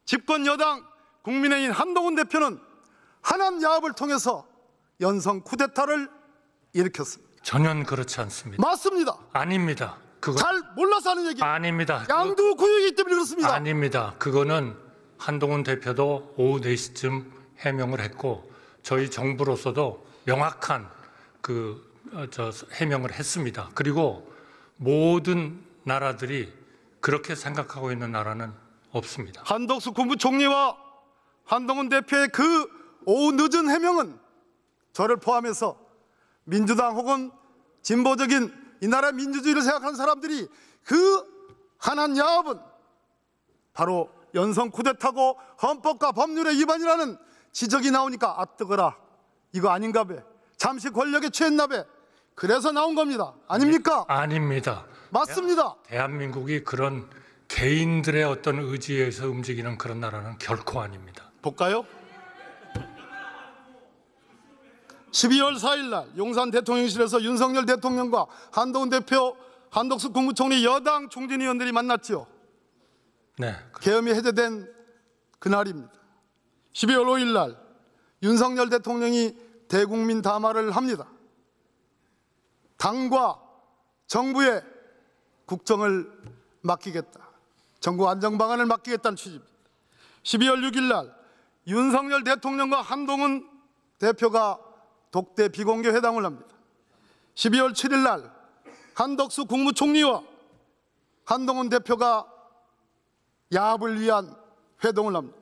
집권 여당 국민의힘 한동훈 대표는 하남 야합을 통해서 연성 쿠데타를 일으켰습니다. 전혀 그렇지 않습니다. 맞습니다. 아닙니다. 그거 잘 몰라서 하는 얘기. 아닙니다. 양두 구역이기 때문에 그렇습니다. 아닙니다. 그거는 한동훈 대표도 오후 4시쯤 해명을 했고 저희 정부로서도 명확한 해명을 했습니다. 그리고 모든 나라들이 그렇게 생각하고 있는 나라는 없습니다. 한덕수 국무총리와 한동훈 대표의 그 오후 늦은 해명은 저를 포함해서 민주당 혹은 진보적인 이 나라 민주주의를 생각하는 사람들이 그 하남 야합은 바로 연성 쿠데타고 헌법과 법률의 위반이라는 지적이 나오니까 아 뜨거라 이거 아닌가 배 잠시 권력에 취했나 배 그래서 나온 겁니다. 아닙니까? 아닙니다. 맞습니다. 대한민국이 그런 개인들의 어떤 의지에 의해서 움직이는 그런 나라는 결코 아닙니다. 볼까요? 12월 4일 날 용산 대통령실에서 윤석열 대통령과 한동훈 대표, 한덕수 국무총리 여당 중진위원들이 만났지요. 네. 계엄이 해제된 그날입니다. 12월 5일 날 윤석열 대통령이 대국민 담화를 합니다. 당과 정부의 국정을 맡기겠다. 정부 안정 방안을 맡기겠다는 취지입니다. 12월 6일 날 윤석열 대통령과 한동훈 대표가 독대 비공개 회담을 합니다. 12월 7일 날 한덕수 국무총리와 한동훈 대표가 야합을 위한 회동을 합니다.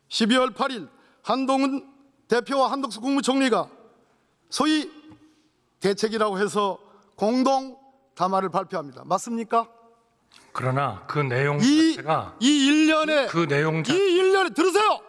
12월 8일 한동훈 대표와 한덕수 국무총리가 소위 대책이라고 해서 공동 담화를 발표합니다. 맞습니까? 그러나 그 내용 자체가 이 일련의 그 내용 이 일련의 들으세요.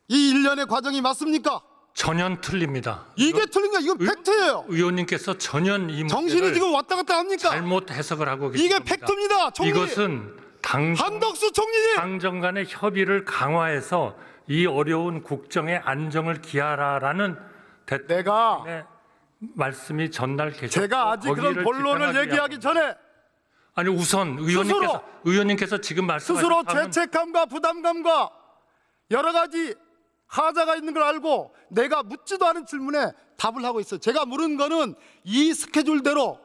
이 일련의 과정이 맞습니까? 전혀 틀립니다. 이게 틀린 거 이건 팩트예요. 의원님께서 전혀 이 정신이 문제를 지금 왔다 갔다 합니까? 잘못 해석을 하고 계십니다. 이게 팩트입니다. 총리. 이것은 한덕수 총리님. 당정 간의 협의를 강화해서 이 어려운 국정의 안정을 기하라라는 대통령의 말씀이 전달되셨고 제가 아직 그런 본론을 얘기하기 전에 아니 우선 의원님께서 지금 말씀하신 스스로 죄책감과 부담감과 여러 가지 하자가 있는 걸 알고 내가 묻지도 않은 질문에 답을 하고 있어요. 제가 물은 거는 이 스케줄대로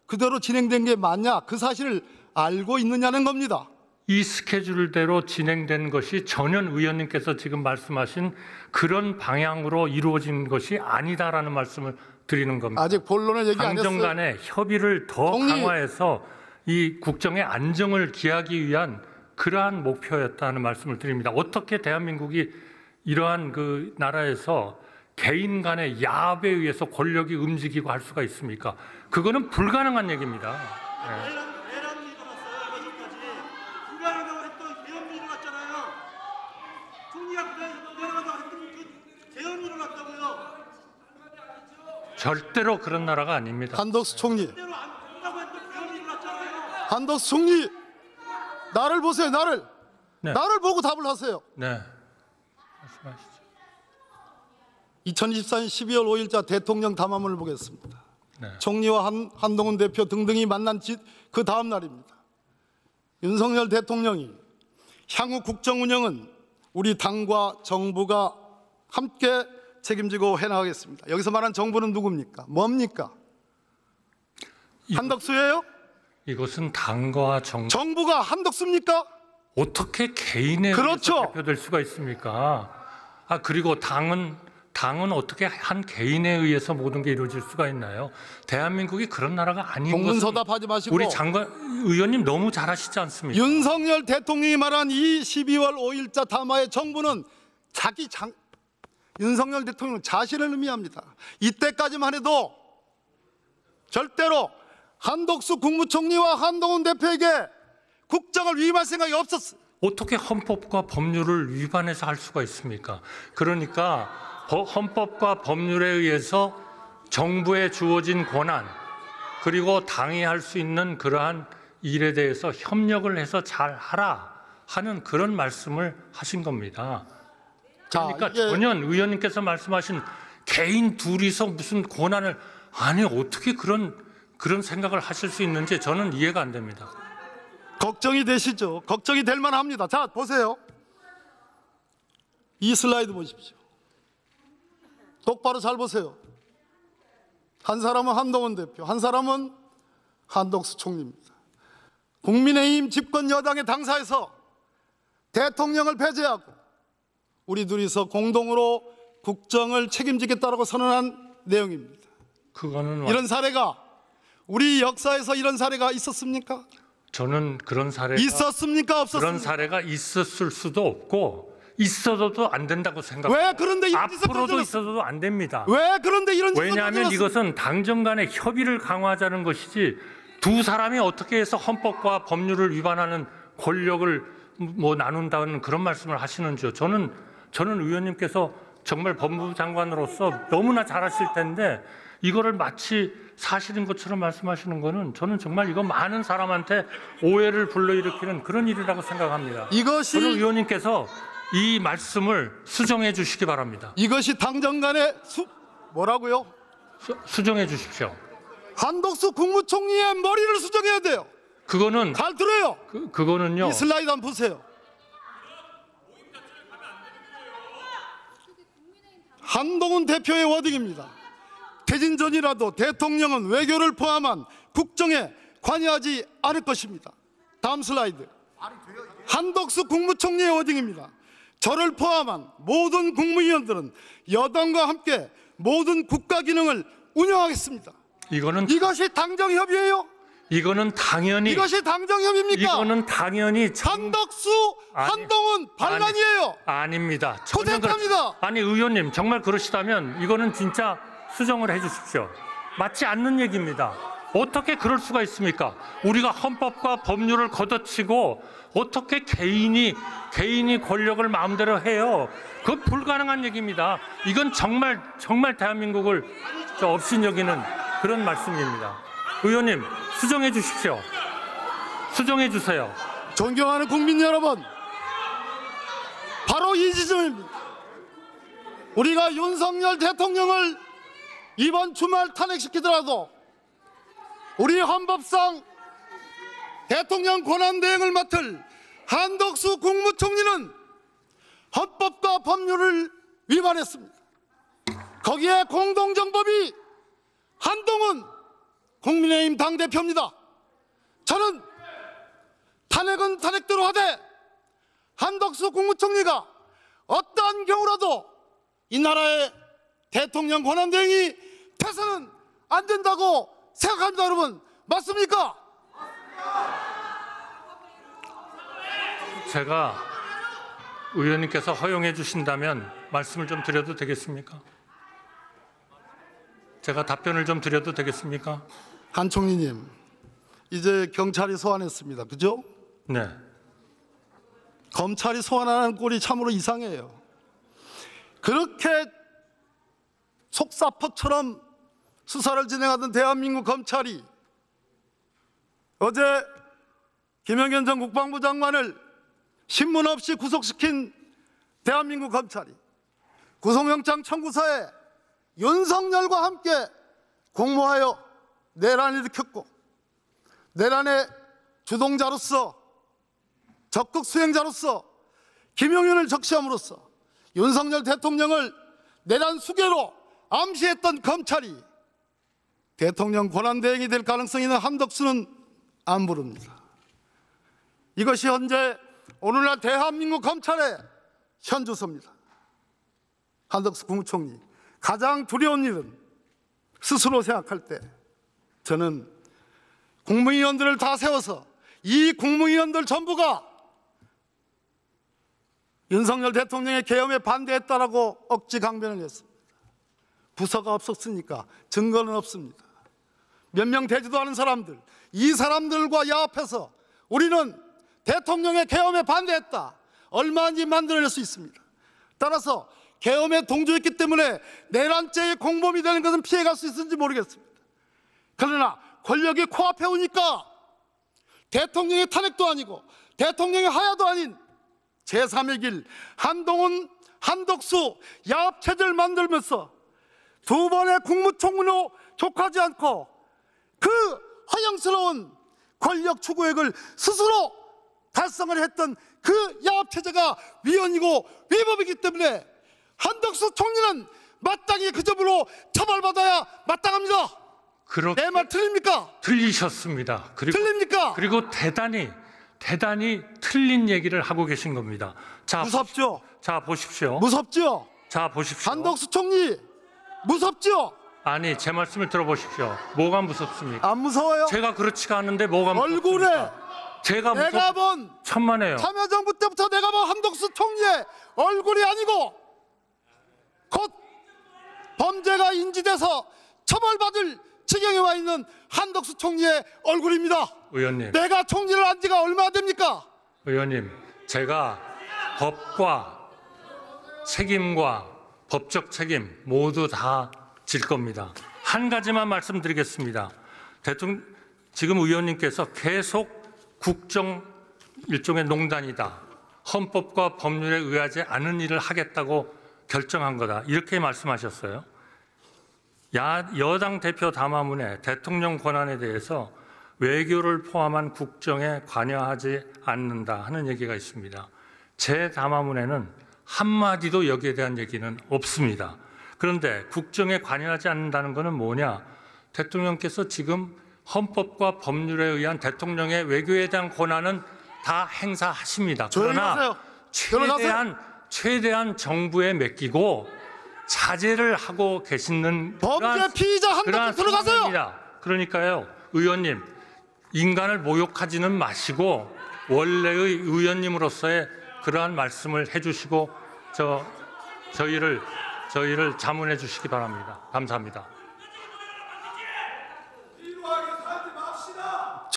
그대로 진행된 게 맞냐 그 사실을 알고 있느냐는 겁니다. 이 스케줄대로 진행된 것이 전혀 의원님께서 지금 말씀하신 그런 방향으로 이루어진 것이 아니다라는 말씀을 드리는 겁니다. 아직 본론을 얘기 안 했어요. 당정 간의 협의를 더 강화해서 이 국정의 안정을 기하기 위한 그러한 목표였다는 말씀을 드립니다. 어떻게 대한민국이 이러한 그 나라에서 개인 간의 야합에 의해서 권력이 움직이고 할 수가 있습니까? 그거는 불가능한 얘기입니다. 네. 불가능하다고 했던 계엄이 일어났잖아요. 총리가 불가능하다고 했던 그 계엄이 일어났다고요. 절대로 그런 나라가 아닙니다. 한덕수 총리. 그대로 안 한다고 했던 계엄이 일어났잖아요. 한덕수 총리. 나를 보세요. 나를. 네. 나를 보고 답을 하세요. 네. 말씀하시죠. 2024년 12월 5일자 대통령 담화문을 보겠습니다. 네. 총리와 한동훈 대표 등등이 만난 그 다음 날입니다. 윤석열 대통령이 향후 국정 운영은 우리 당과 정부가 함께 책임지고 해나가겠습니다. 여기서 말한 정부는 누굽니까? 뭡니까? 한덕수예요? 이것은 당과 정부가 한덕수입니까? 어떻게 개인의 그렇죠. 의해서 대표될 수가 있습니까? 그리고 당은 어떻게 한 개인에 의해서 모든 게 이루어질 수가 있나요? 대한민국이 그런 나라가 아닌 것은 동문서답하지 마시고 우리 장관 의원님 너무 잘하시지 않습니까? 윤석열 대통령이 말한 이 12월 5일자 담화의 정부는 윤석열 대통령 자신을 의미합니다. 이때까지만 해도 절대로 한덕수 국무총리와 한동훈 대표에게 국정을 위임할 생각이 없었어요. 어떻게 헌법과 법률을 위반해서 할 수가 있습니까? 그러니까 헌법과 법률에 의해서 정부에 주어진 권한 그리고 당이 할 수 있는 그러한 일에 대해서 협력을 해서 잘 하라 하는 그런 말씀을 하신 겁니다. 그러니까 전혀 의원님께서 말씀하신 개인 둘이서 무슨 권한을 어떻게 그런 생각을 하실 수 있는지 저는 이해가 안 됩니다. 걱정이 되시죠? 걱정이 될 만합니다. 자, 보세요. 이 슬라이드 보십시오. 똑바로 잘 보세요. 한 사람은 한동훈 대표, 한 사람은 한덕수 총리입니다. 국민의힘 집권 여당의 당사에서 대통령을 배제하고 우리 둘이서 공동으로 국정을 책임지겠다라고 선언한 내용입니다. 그거는 이런 사례가 우리 역사에서 이런 사례가 있었습니까? 저는 그런 사례가 있었습니까? 없었습니까? 그런 사례가 있었을 수도 없고 있어도 안 된다고 생각합니다. 왜 그런데 이런 짓을 앞으로도 저질렀- 있어도 안 됩니다. 왜 그런데 이런 짓을 왜냐하면 저질렀습니까? 이것은 당정 간의 협의를 강화하자는 것이지 두 사람이 어떻게 해서 헌법과 법률을 위반하는 권력을 뭐 나눈다는 그런 말씀을 하시는지요. 저는 의원님께서 정말 법무부 장관으로서 너무나 잘하실 텐데 이거를 마치 사실인 것처럼 말씀하시는 거는 저는 정말 이거 많은 사람한테 오해를 불러일으키는 그런 일이라고 생각합니다. 이것이 저는 의원님께서 이 말씀을 수정해 주시기 바랍니다. 이것이 당정 간의 뭐라고요? 수정해 주십시오. 한덕수 국무총리의 머리를 수정해야 돼요. 그거는 잘 들어요. 그거는요. 이 슬라이드 한번 보세요. 한동훈 대표의 워딩입니다. 퇴진 전이라도 대통령은 외교를 포함한 국정에 관여하지 않을 것입니다. 다음 슬라이드. 한덕수 국무총리의 워딩입니다. 저를 포함한 모든 국무위원들은 여당과 함께 모든 국가 기능을 운영하겠습니다. 이것이 당정협의예요? 이거는 당연히 이것이 당정협의입니까? 이거는 당연히 한덕수, 한동훈 반란이에요. 아닙니다. 전혀 코데타입니다. 아니 의원님 정말 그러시다면 이거는 진짜 수정을 해 주십시오. 맞지 않는 얘기입니다. 어떻게 그럴 수가 있습니까? 우리가 헌법과 법률을 걷어치고 어떻게 개인이 권력을 마음대로 해요? 그건 불가능한 얘기입니다. 이건 정말 대한민국을 업신여기는 그런 말씀입니다. 의원님 수정해 주십시오. 수정해 주세요. 존경하는 국민 여러분, 바로 이 지점입니다. 우리가 윤석열 대통령을 이번 주말 탄핵시키더라도 우리 헌법상 대통령 권한대행을 맡을 한덕수 국무총리는 헌법과 법률을 위반했습니다. 거기에 공동정법이 한동훈 국민의힘 당대표입니다. 저는 탄핵은 탄핵대로 하되 한덕수 국무총리가 어떠한 경우라도 이 나라의 대통령 권한대행이 돼서는 안 된다고 생각합니다. 여러분 맞습니까? 제가 의원님께서 허용해 주신다면 말씀을 좀 드려도 되겠습니까? 제가 답변을 좀 드려도 되겠습니까? 한 총리님, 이제 경찰이 소환했습니다. 그죠? 네. 검찰이 소환하는 꼴이 참으로 이상해요. 그렇게 속사포처럼 수사를 진행하던 대한민국 검찰이 어제 김영현 전 국방부 장관을 신문 없이 구속시킨 대한민국 검찰이 구속영장 청구서에 윤석열과 함께 공모하여 내란을 일으켰고 내란의 주동자로서 적극 수행자로서 김용현을 적시함으로써 윤석열 대통령을 내란 수괴로 암시했던 검찰이 대통령 권한대행이 될 가능성이 있는 한덕수는 안 부릅니다. 이것이 현재 오늘날 대한민국 검찰의 현주소입니다. 한덕수 국무총리, 가장 두려운 일은 스스로 생각할 때 저는 국무위원들을 다 세워서 이 국무위원들 전부가 윤석열 대통령의 계엄에 반대했다라고 억지 강변을 했습니다. 부서가 없었으니까 증거는 없습니다. 몇 명 되지도 않은 사람들, 이 사람들과 야합해서 우리는 대통령의 계엄에 반대했다. 얼마든지 만들어낼 수 있습니다. 따라서 계엄에 동조했기 때문에 내란죄의 공범이 되는 것은 피해갈 수 있을지 모르겠습니다. 그러나 권력이 코앞에 오니까 대통령의 탄핵도 아니고 대통령의 하야도 아닌 제3의 길 한동훈, 한덕수 야합체제를 만들면서 두 번의 국무총리로 족하지 않고 그 허영스러운 권력 추구액을 스스로 달성을 했던 그 야합체제가 위헌이고 위법이기 때문에 한덕수 총리는 마땅히 그 점으로 처벌받아야 마땅합니다. 그렇게 내 말 틀립니까? 틀리셨습니다. 틀립니까? 그리고 대단히 틀린 얘기를 하고 계신 겁니다. 자, 무섭죠? 자 보십시오. 무섭죠? 자 보십시오. 한덕수 총리 무섭죠? 아니 제 말씀을 들어보십시오. 뭐가 무섭습니까? 안 무서워요? 제가 그렇지가 않은데 뭐가 얼굴에 무섭습니까? 제가 내가 본 천만에요. 참여정부 때부터 내가 본 한덕수 총리의 얼굴이 아니고 곧 범죄가 인지돼서 처벌받을 지경에 와 있는 한덕수 총리의 얼굴입니다. 의원님, 내가 총리를 한 지가 얼마 됩니까? 의원님, 제가 법과 책임과 법적 책임 모두 다 질 겁니다. 한 가지만 말씀드리겠습니다. 지금 의원님께서 계속 국정 일종의 농단이다. 헌법과 법률에 의하지 않은 일을 하겠다고 결정한 거다. 이렇게 말씀하셨어요. 여당 대표 담화문에 대통령 권한에 대해서 외교를 포함한 국정에 관여하지 않는다 하는 얘기가 있습니다. 제 담화문에는 한마디도 여기에 대한 얘기는 없습니다. 그런데 국정에 관여하지 않는다는 것은 뭐냐? 대통령께서 지금 헌법과 법률에 의한 대통령의 외교에 대한 권한은 다 행사하십니다. 조용히 하세요. 최대한 정부에 맡기고 자제를 하고 계시는 범죄 피의자 한덕수 들어가세요. 상황입니다. 그러니까요, 의원님, 인간을 모욕하지는 마시고 원래의 의원님으로서의 그러한 말씀을 해주시고 저희를 자문해 주시기 바랍니다. 감사합니다.